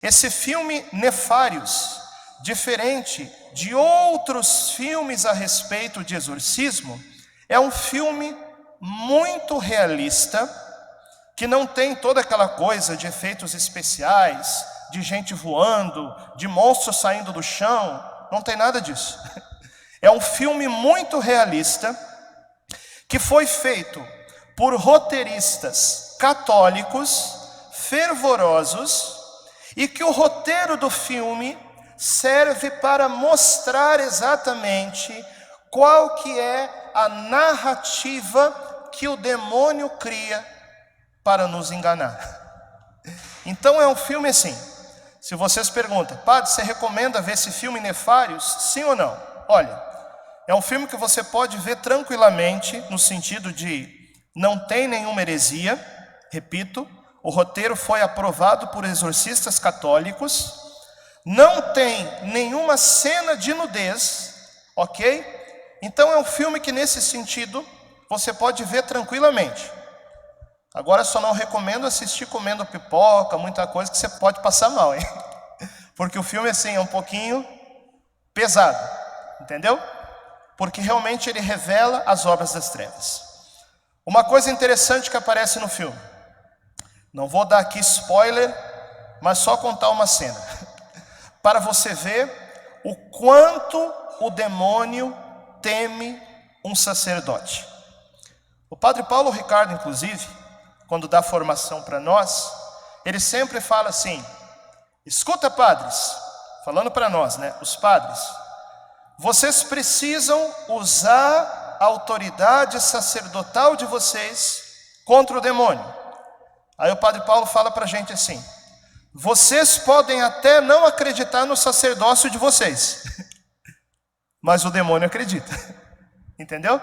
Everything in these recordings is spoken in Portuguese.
Esse filme Nefários, diferente de outros filmes a respeito de exorcismo, é um filme muito realista, que não tem toda aquela coisa de efeitos especiais, de gente voando, de monstros saindo do chão, não tem nada disso. É um filme muito realista, que foi feito por roteiristas católicos, fervorosos, e que o roteiro do filme serve para mostrar exatamente qual que é a narrativa que o demônio cria para nos enganar. Então é um filme assim. Se vocês perguntam, padre, você recomenda ver esse filme Nefários? Sim ou não? Olha, é um filme que você pode ver tranquilamente, no sentido de não tem nenhuma heresia. Repito, o roteiro foi aprovado por exorcistas católicos. Não tem nenhuma cena de nudez, ok? Então é um filme que nesse sentido você pode ver tranquilamente. Agora só não recomendo assistir comendo pipoca, muita coisa que você pode passar mal, hein? Porque o filme assim é um pouquinho pesado, entendeu? Porque realmente ele revela as obras das trevas. Uma coisa interessante que aparece no filme, não vou dar aqui spoiler, mas só contar uma cena, para você ver o quanto o demônio teme um sacerdote. O padre Paulo Ricardo, inclusive, quando dá formação para nós, ele sempre fala assim: escuta, padres, falando para nós, né, os padres, vocês precisam usar a autoridade sacerdotal de vocês contra o demônio. Aí o padre Paulo fala para a gente assim: vocês podem até não acreditar no sacerdócio de vocês, mas o demônio acredita, entendeu?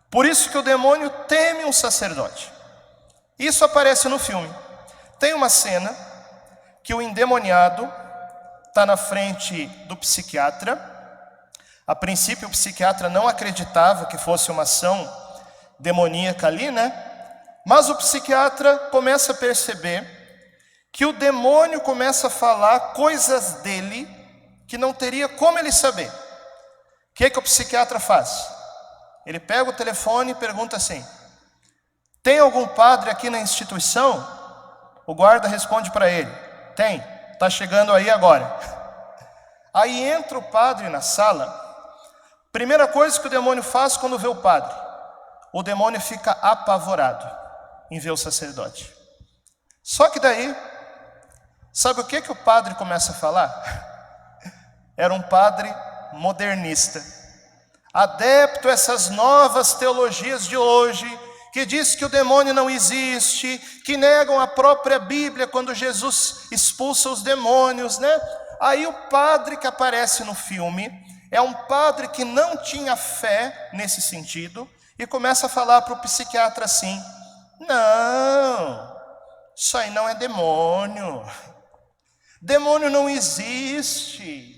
Por isso que o demônio teme um sacerdote. Isso aparece no filme. Tem uma cena que o endemoniado está na frente do psiquiatra. A princípio o psiquiatra não acreditava que fosse uma ação demoníaca ali, né? Mas o psiquiatra começa a perceber que o demônio começa a falar coisas dele que não teria como ele saber. O que o psiquiatra faz? Ele pega o telefone e pergunta assim: tem algum padre aqui na instituição? O guarda responde para ele: tem, está chegando aí agora. Aí entra o padre na sala. Primeira coisa que o demônio faz quando vê o padre, o demônio fica apavorado em ver o sacerdote. Só que daí, sabe o que o padre começa a falar? Era um padre modernista, adepto a essas novas teologias de hoje, que diz que o demônio não existe, que negam a própria Bíblia quando Jesus expulsa os demônios, né? Aí o padre que aparece no filme é um padre que não tinha fé nesse sentido e começa a falar para o psiquiatra assim: não, isso aí não é demônio, demônio não existe.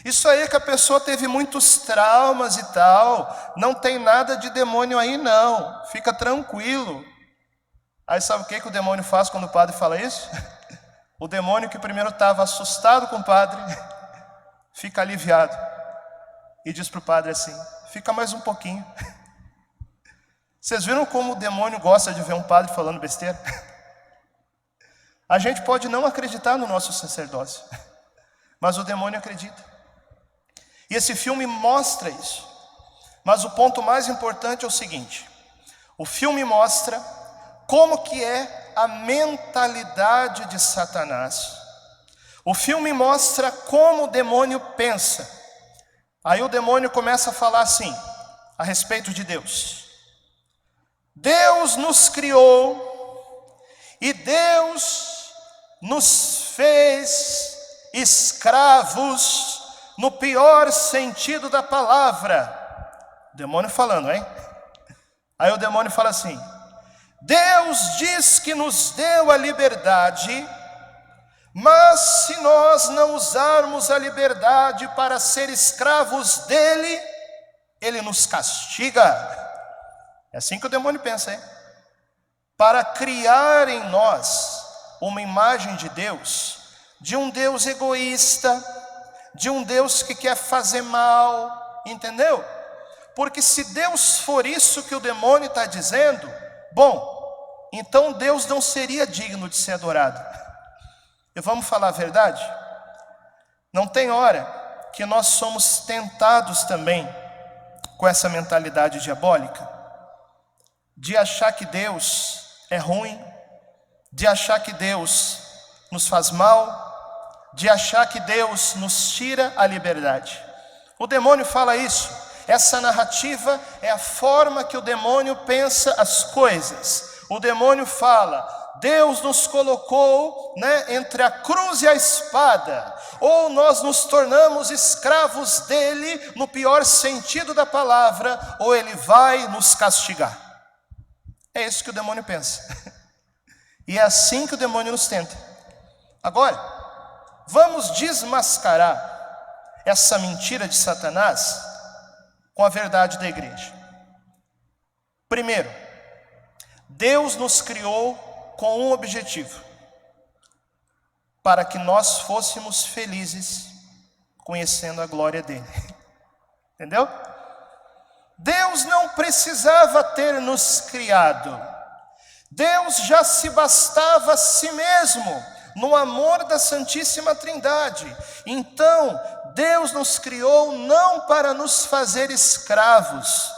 Isso aí é que a pessoa teve muitos traumas e tal, não tem nada de demônio aí não, fica tranquilo. Aí sabe o que o demônio faz quando o padre fala isso? O demônio que primeiro estava assustado com o padre, fica aliviado e diz para o padre assim: fica mais um pouquinho. Vocês viram como o demônio gosta de ver um padre falando besteira? A gente pode não acreditar no nosso sacerdócio, mas o demônio acredita. E esse filme mostra isso. Mas o ponto mais importante é o seguinte: o filme mostra como que é a mentalidade de Satanás. O filme mostra como o demônio pensa. Aí o demônio começa a falar assim, a respeito de Deus: Deus nos criou e Deus nos fez escravos no pior sentido da palavra. O demônio falando, hein? Aí o demônio fala assim: Deus diz que nos deu a liberdade, mas se nós não usarmos a liberdade para ser escravos dele, ele nos castiga. É assim que o demônio pensa, hein? Para criar em nós uma imagem de Deus, de um Deus egoísta, de um Deus que quer fazer mal, entendeu? Porque se Deus for isso que o demônio está dizendo, bom, então Deus não seria digno de ser adorado. E vamos falar a verdade? Não tem hora que nós somos tentados também com essa mentalidade diabólica, de achar que Deus é ruim, de achar que Deus nos faz mal, de achar que Deus nos tira a liberdade. O demônio fala isso. Essa narrativa é a forma que o demônio pensa as coisas. O demônio fala: Deus nos colocou, entre a cruz e a espada, ou nós nos tornamos escravos dele, no pior sentido da palavra, ou ele vai nos castigar. É isso que o demônio pensa. E é assim que o demônio nos tenta. Agora, vamos desmascarar essa mentira de Satanás com a verdade da igreja. Primeiro, Deus nos criou com um objetivo: para que nós fôssemos felizes conhecendo a glória dele. Entendeu? Deus não precisava ter nos criado. Deus já se bastava a si mesmo no amor da Santíssima Trindade. Então, Deus nos criou não para nos fazer escravos,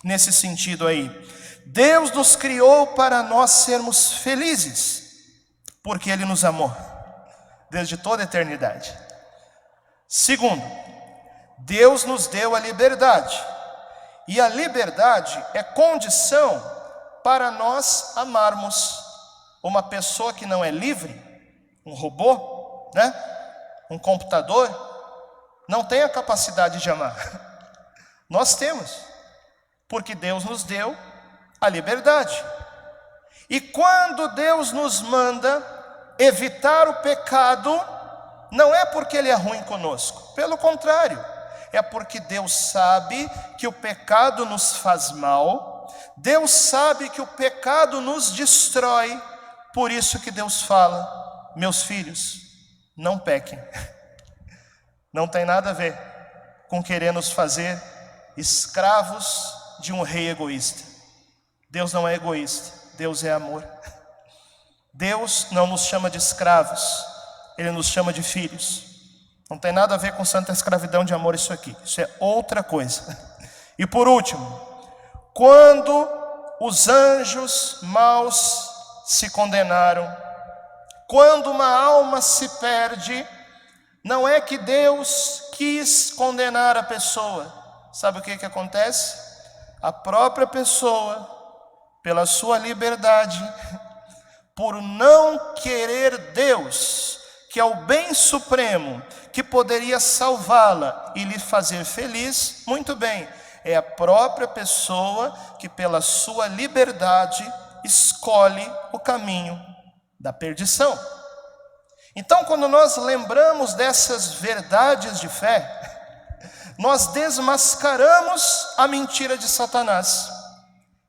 nesse sentido aí. Deus nos criou para nós sermos felizes, porque Ele nos amou, desde toda a eternidade. Segundo, Deus nos deu a liberdade, e a liberdade é condição para nós amarmos. Uma pessoa que não é livre, um robô, um computador, não tem a capacidade de amar. Nós temos, porque Deus nos deu a liberdade. E quando Deus nos manda evitar o pecado, não é porque Ele é ruim conosco, pelo contrário, é porque Deus sabe que o pecado nos faz mal, Deus sabe que o pecado nos destrói. Por isso que Deus fala: meus filhos, não pequem. Não tem nada a ver com querer nos fazer escravos de um rei egoísta. Deus não é egoísta, Deus é amor. Deus não nos chama de escravos, Ele nos chama de filhos. Não tem nada a ver com santa escravidão de amor isso aqui. Isso é outra coisa. E por último, quando os anjos maus se condenaram, quando uma alma se perde, não é que Deus quis condenar a pessoa. Sabe o que acontece? A própria pessoa, pela sua liberdade, por não querer Deus, que é o bem supremo, que poderia salvá-la e lhe fazer feliz, muito bem, é a própria pessoa que pela sua liberdade escolhe o caminho da perdição. Então, quando nós lembramos dessas verdades de fé, nós desmascaramos a mentira de Satanás,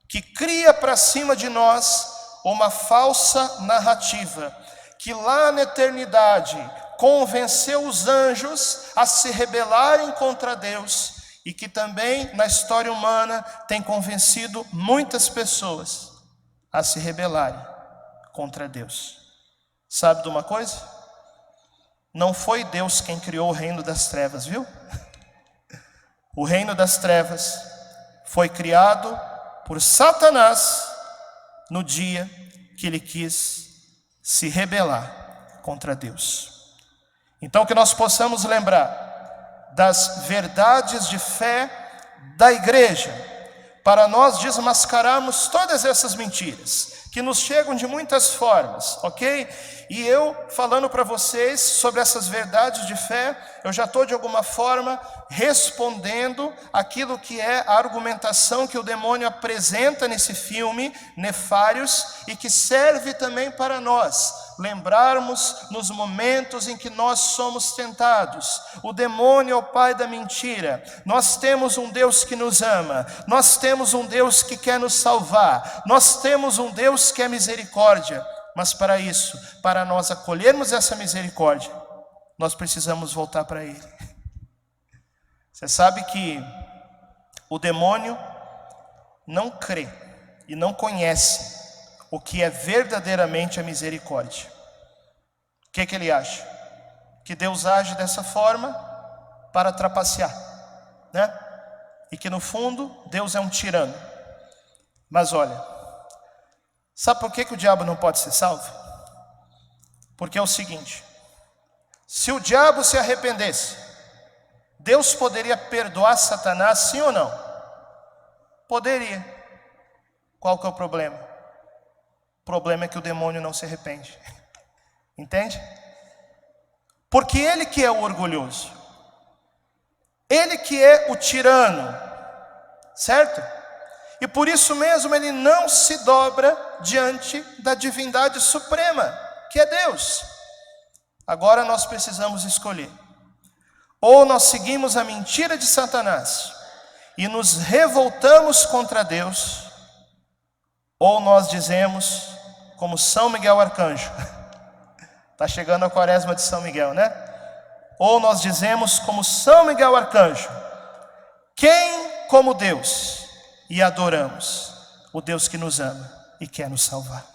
que cria para cima de nós uma falsa narrativa, que lá na eternidade convenceu os anjos a se rebelarem contra Deus, e que também na história humana tem convencido muitas pessoas a se rebelarem contra Deus. Sabe de uma coisa? Não foi Deus quem criou o reino das trevas, viu? O reino das trevas foi criado por Satanás no dia que ele quis se rebelar contra Deus. Então, que nós possamos lembrar das verdades de fé da igreja, para nós desmascararmos todas essas mentiras, que nos chegam de muitas formas, ok? E eu falando para vocês sobre essas verdades de fé, eu já estou de alguma forma respondendo aquilo que é a argumentação que o demônio apresenta nesse filme, Nefários, e que serve também para nós lembrarmos nos momentos em que nós somos tentados. O demônio é o pai da mentira. Nós temos um Deus que nos ama, nós temos um Deus que quer nos salvar, nós temos um Deus que é misericórdia. Mas para isso, para nós acolhermos essa misericórdia, nós precisamos voltar para Ele. Você sabe que o demônio não crê e não conhece o que é verdadeiramente a misericórdia. O que ele acha? Que Deus age dessa forma para trapacear, né? E que no fundo Deus é um tirano. Mas olha, sabe por que o diabo não pode ser salvo? Porque é o seguinte: se o diabo se arrependesse, Deus poderia perdoar Satanás, sim ou não? Poderia. Qual que é o problema? O problema é que o demônio não se arrepende. Entende? Porque ele que é o orgulhoso, ele que é o tirano, certo? E por isso mesmo ele não se dobra diante da divindade suprema, que é Deus. Agora nós precisamos escolher: ou nós seguimos a mentira de Satanás e nos revoltamos contra Deus, ou nós dizemos, como São Miguel Arcanjo, está chegando a quaresma de São Miguel, né? Ou nós dizemos, como São Miguel Arcanjo: quem como Deus? E adoramos o Deus que nos ama e quer nos salvar.